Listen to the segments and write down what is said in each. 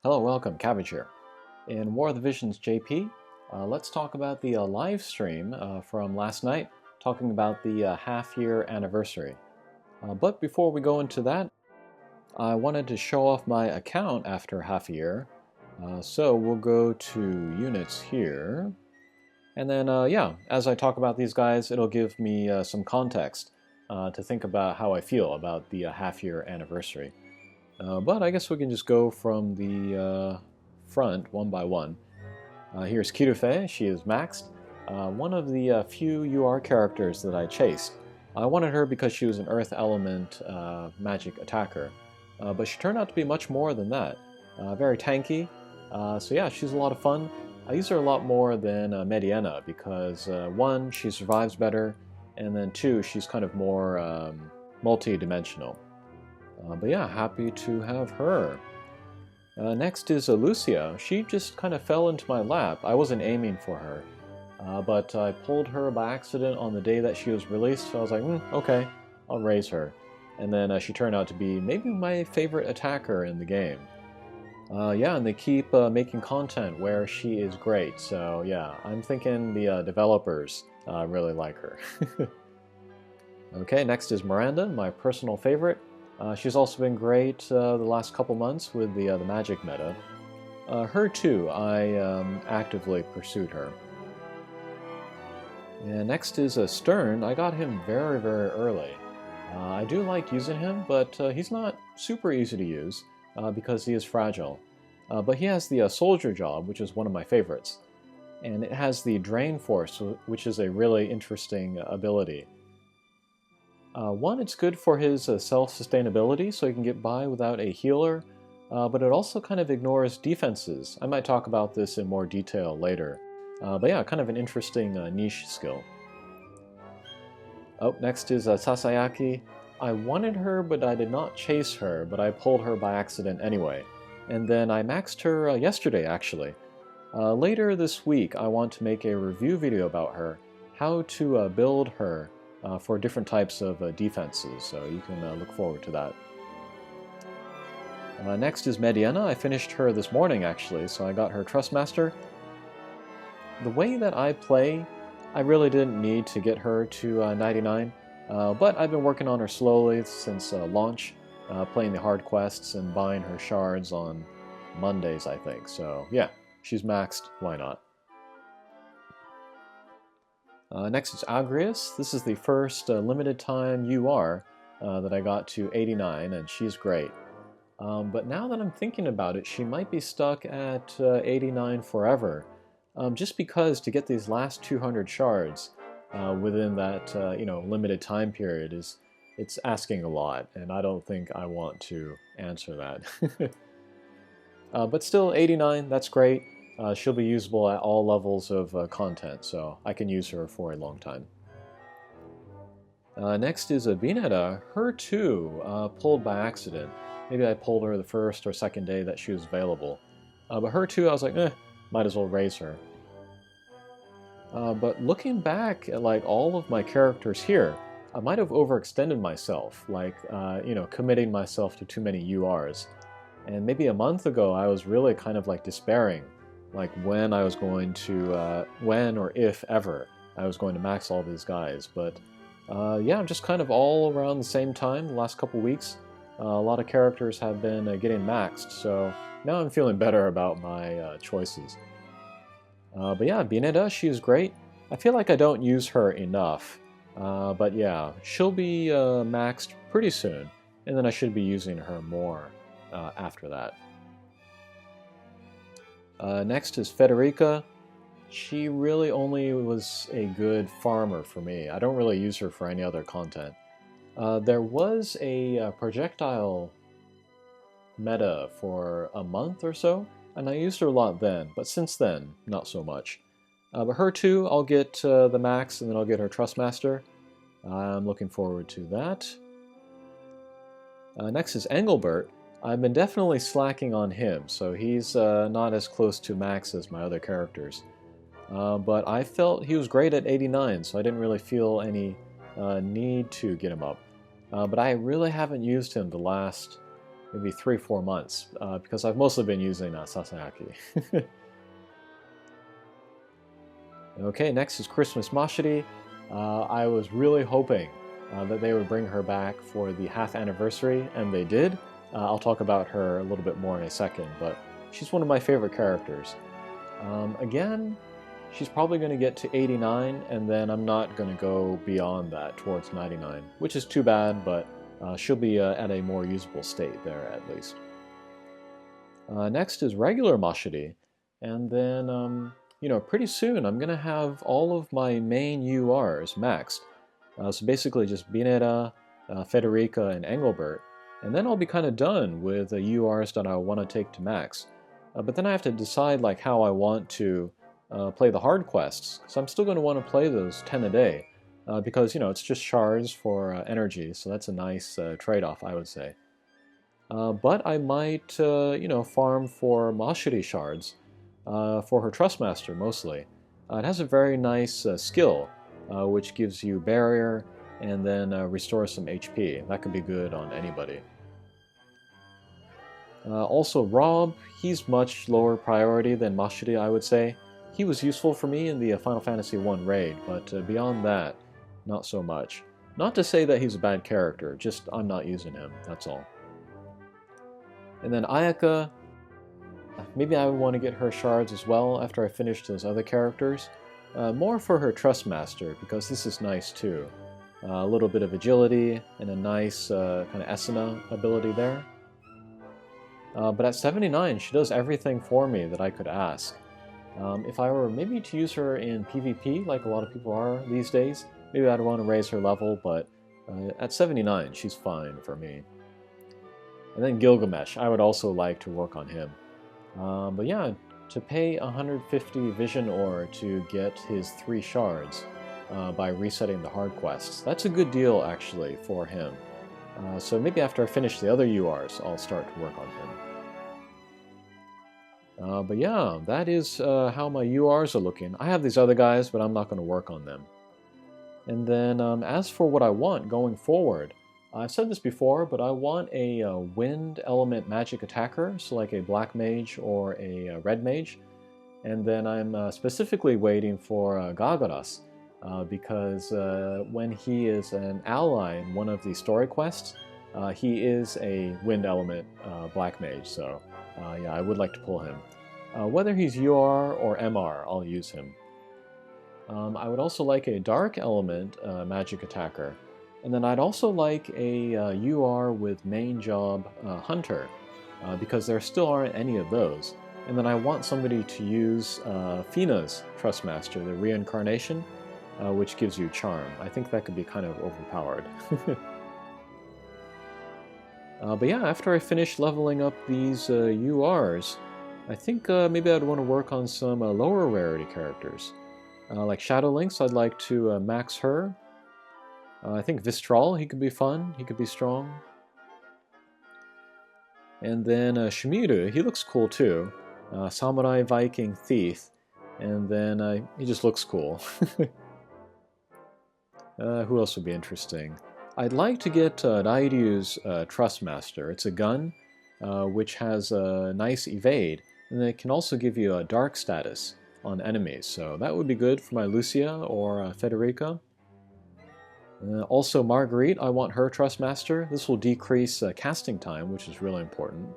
Hello, welcome, Cabbage here. In War of the Visions JP, let's talk about the live stream from last night, talking about the half-year anniversary. But before we go into that, I wanted to show off my account after half a year. So we'll go to units here. And then, yeah, as I talk about these guys, it'll give me some context to think about how I feel about the half-year anniversary. But I guess we can just go from the front one by one. Here's Kirufe. She is maxed. One of the few UR characters that I chased. I wanted her because she was an Earth Element magic attacker. But she turned out to be much more than that. Very tanky. So yeah, she's a lot of fun. I use her a lot more than Mediana because one, she survives better, and then two, she's kind of more multi-dimensional. But yeah, happy to have her. Next is Lucia. She just kind of fell into my lap. I wasn't aiming for her, but I pulled her by accident on the day that she was released, so I was like, okay, I'll raise her. And then she turned out to be maybe my favorite attacker in the game. Yeah, and they keep making content where she is great, so yeah, I'm thinking the developers really like her. Okay, next is Miranda, my personal favorite. She's also been great the last couple months with the magic meta. Her too, I actively pursued her. And next is Sterne. I got him very, very early. I do like using him, but he's not super easy to use because he is fragile. But he has the soldier job, which is one of my favorites. And it has the drain force, which is a really interesting ability. One, it's good for his self-sustainability, so he can get by without a healer, but it also kind of ignores defenses. I might talk about this in more detail later. But yeah, kind of an interesting niche skill. Oh, next is Sasayaki. I wanted her, but I did not chase her, but I pulled her by accident anyway. And then I maxed her yesterday, actually. Later this week, I want to make a review video about her, how to build her for different types of defenses, so you can look forward to that. Next is Mediana. I finished her this morning, actually, so I got her Trustmaster. The way that I play, I really didn't need to get her to 99, but I've been working on her slowly since launch, playing the hard quests and buying her shards on Mondays, I think. So yeah, she's maxed, why not? Next is Agrius. This is the first limited time UR that I got to 89, and she's great. But now that I'm thinking about it, she might be stuck at 89 forever, just because to get these last 200 shards within that limited time period it's asking a lot, and I don't think I want to answer that. But still, 89, that's great. She'll be usable at all levels of content, so I can use her for a long time. Next is Bineta. Her too, pulled by accident. Maybe I pulled her the first or second day that she was available. But her too, I was like, might as well raise her. But looking back at like all of my characters here, I might have overextended myself, like committing myself to too many URs. And maybe a month ago, I was really kind of like despairing, like when I was going to, when or if ever, I was going to max all these guys. But yeah, just kind of all around the same time, the last couple weeks, a lot of characters have been getting maxed, so now I'm feeling better about my choices. But yeah, Bineta, she's great. I feel like I don't use her enough, but yeah, she'll be maxed pretty soon, and then I should be using her more after that. Next is Federica. She really only was a good farmer for me. I don't really use her for any other content. There was a projectile meta for a month or so, and I used her a lot then, but since then, not so much. But her too, I'll get the max, and then I'll get her Trustmaster. I'm looking forward to that. Next is Engelbert. I've been definitely slacking on him, so he's not as close to max as my other characters. But I felt he was great at 89, so I didn't really feel any need to get him up. But I really haven't used him the last maybe 3-4 months, because I've mostly been using Sasayaki. Okay, next is Christmas Mashiri. I was really hoping that they would bring her back for the half anniversary, and they did. I'll talk about her a little bit more in a second, but she's one of my favorite characters. Again, she's probably going to get to 89, and then I'm not going to go beyond that towards 99, which is too bad, but she'll be at a more usable state there at least. Next is regular Mashiri, and then, pretty soon I'm going to have all of my main URs maxed. So basically just Bineta, Federica, and Engelbert, and then I'll be kind of done with the URs that I want to take to max. But then I have to decide like how I want to play the hard quests, so I'm still going to want to play those 10 a day, because it's just shards for energy, so that's a nice trade-off, I would say. But I might farm for Mashiri shards for her Trustmaster mostly. It has a very nice skill, which gives you barrier and then restores some HP. That could be good on anybody. Also Rob, he's much lower priority than Mashiri, I would say. He was useful for me in the Final Fantasy I raid, but beyond that, not so much. Not to say that he's a bad character, just I'm not using him, that's all. And then Ayaka, maybe I would want to get her shards as well after I finish those other characters. More for her Trustmaster, because this is nice too. A little bit of agility and a nice kind of Esuna ability there. But at 79, she does everything for me that I could ask. If I were maybe to use her in PvP, like a lot of people are these days, maybe I'd want to raise her level, but at 79, she's fine for me. And then Gilgamesh, I would also like to work on him. But yeah, to pay 150 Vision Ore to get his 3 shards by resetting the hard quests, that's a good deal actually for him. So maybe after I finish the other URs, I'll start to work on him. But yeah, that is how my URs are looking. I have these other guys, but I'm not going to work on them. And then as for what I want going forward, I've said this before, but I want a wind element magic attacker, so like a black mage or a red mage. And then I'm specifically waiting for Gagaras, because when he is an ally in one of the story quests, he is a wind element black mage, so yeah, I would like to pull him. Whether he's UR or MR, I'll use him. I would also like a dark element magic attacker. And then I'd also like a UR with main job hunter, because there still aren't any of those. And then I want somebody to use Fina's Trustmaster, the reincarnation, which gives you charm. I think that could be kind of overpowered. But yeah, after I finish leveling up these URs, I think maybe I'd want to work on some lower rarity characters. Like Shadow Lynx, I'd like to max her. I think Vistral, he could be fun, he could be strong. And then Shimiru, he looks cool too. Samurai, Viking, Thief, and then he just looks cool. Who else would be interesting? I'd like to get Rairyu's Trustmaster. It's a gun which has a nice evade, and it can also give you a dark status on enemies, so that would be good for my Lucia or Federica. Also Marguerite, I want her Trustmaster. This will decrease casting time, which is really important.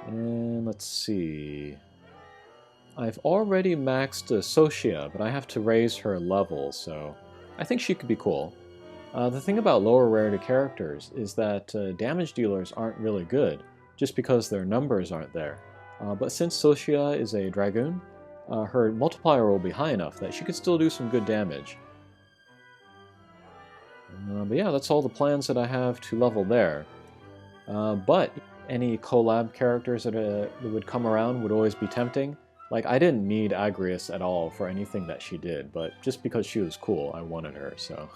And let's see... I've already maxed Socia, but I have to raise her level, so I think she could be cool. The thing about lower rarity characters is that damage dealers aren't really good, just because their numbers aren't there. But since Socia is a Dragoon, her multiplier will be high enough that she could still do some good damage. But yeah, that's all the plans that I have to level there. But any collab characters that would come around would always be tempting. Like, I didn't need Agrias at all for anything that she did, but just because she was cool, I wanted her, so...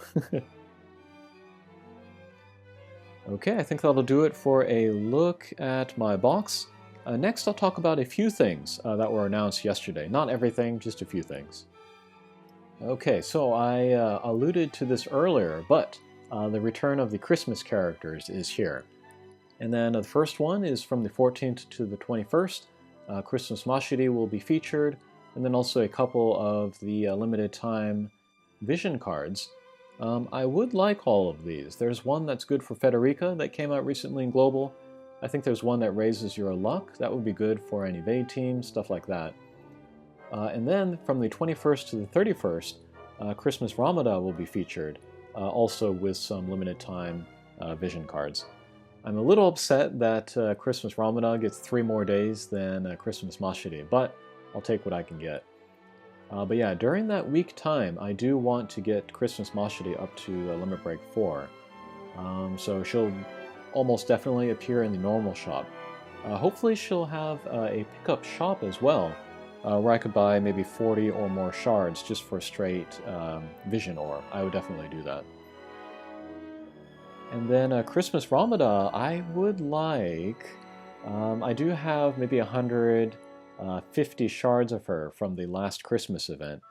Okay, I think that'll do it for a look at my box. Next, I'll talk about a few things that were announced yesterday. Not everything, just a few things. Okay, so I alluded to this earlier, but the return of the Christmas characters is here. And then the first one is from the 14th to the 21st. Christmas Mashiri will be featured, and then also a couple of the limited time vision cards. I would like all of these. There's one that's good for Federica that came out recently in Global. I think there's one that raises your luck. That would be good for an evade team, stuff like that. And then from the 21st to the 31st, Christmas Ramada will be featured, also with some limited time vision cards. I'm a little upset that Christmas Ramada gets 3 more days than Christmas Mashiri, but I'll take what I can get. But yeah, during that week time, I do want to get Christmas Mashiri up to Limit Break 4. So she'll almost definitely appear in the normal shop. Hopefully she'll have a pickup shop as well, where I could buy maybe 40 or more shards just for straight vision ore. I would definitely do that. And then Christmas Ramada, I would like... I do have maybe 150 shards of her from the last Christmas event.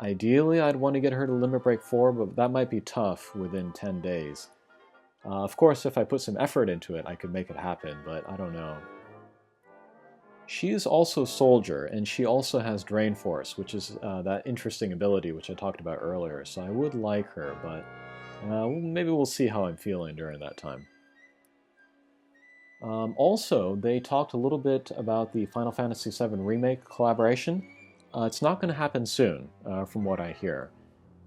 Ideally, I'd want to get her to Limit Break 4, but that might be tough within 10 days. Of course, if I put some effort into it, I could make it happen, but I don't know. She is also Soldier, and she also has Drain Force, which is that interesting ability which I talked about earlier, so I would like her, but maybe we'll see how I'm feeling during that time. Also, they talked a little bit about the Final Fantasy VII Remake collaboration. It's not going to happen soon, from what I hear.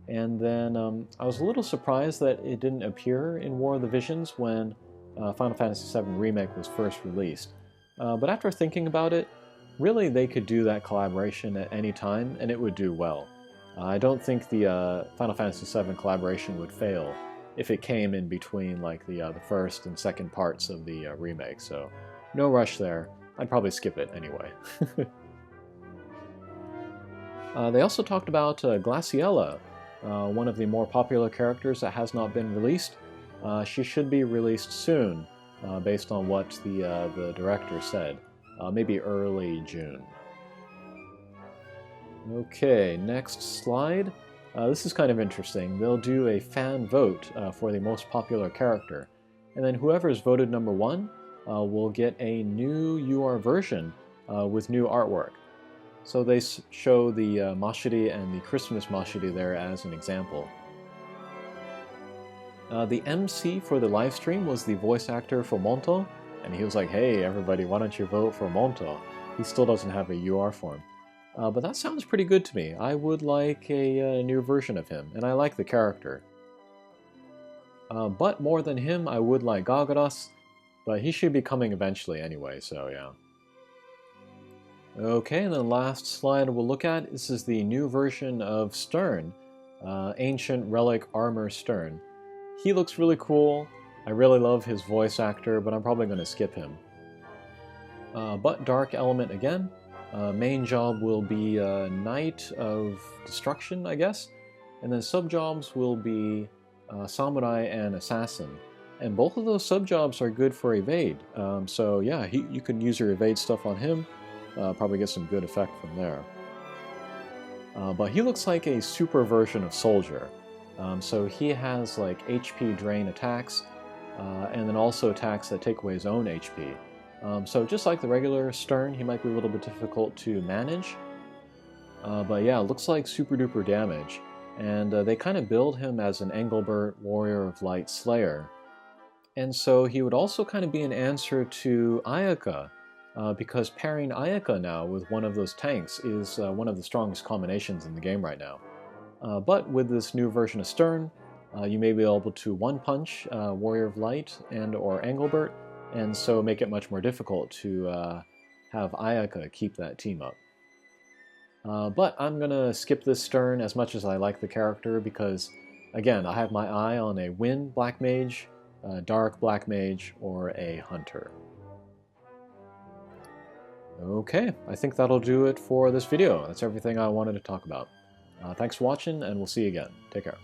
And then I was a little surprised that it didn't appear in War of the Visions when Final Fantasy VII Remake was first released. But after thinking about it, really they could do that collaboration at any time, and it would do well. I don't think the Final Fantasy VII collaboration would fail if it came in between like the first and second parts of the remake, so no rush there. I'd probably skip it anyway. They also talked about Glaciella, one of the more popular characters that has not been released. She should be released soon, based on what the director said, maybe early June. Okay, next slide. This is kind of interesting. They'll do a fan vote for the most popular character, and then whoever is voted number 1 will get a new UR version with new artwork. So they show the Mashiri and the Christmas Mashiri there as an example. The MC for the live stream was the voice actor for Monto, and he was like, "Hey everybody, why don't you vote for Monto?" He still doesn't have a UR form. But that sounds pretty good to me. I would like a new version of him, and I like the character. But more than him, I would like Gagaras, but he should be coming eventually anyway, so yeah. Okay, and then the last slide we'll look at, this is the new version of Sterne, Ancient Relic Armor Sterne. He looks really cool. I really love his voice actor, but I'm probably going to skip him. But Dark Element again. Main job will be Knight of Destruction, I guess, and then sub-jobs will be Samurai and Assassin. And both of those sub-jobs are good for evade, so yeah, you can use your evade stuff on him, probably get some good effect from there. But he looks like a super version of Soldier, so he has like HP drain attacks, and then also attacks that take away his own HP. So just like the regular Sterne, he might be a little bit difficult to manage. But yeah, it looks like super duper damage. And they kind of build him as an Engelbert Warrior of Light Slayer. And so he would also kind of be an answer to Ayaka, because pairing Ayaka now with one of those tanks is one of the strongest combinations in the game right now. But with this new version of Sterne, you may be able to one-punch Warrior of Light and or Engelbert, and so make it much more difficult to have Ayaka keep that team up. But I'm going to skip this Sterne as much as I like the character because, again, I have my eye on a Wind Black Mage, a Dark Black Mage, or a Hunter. Okay, I think that'll do it for this video. That's everything I wanted to talk about. Thanks for watching, and we'll see you again. Take care.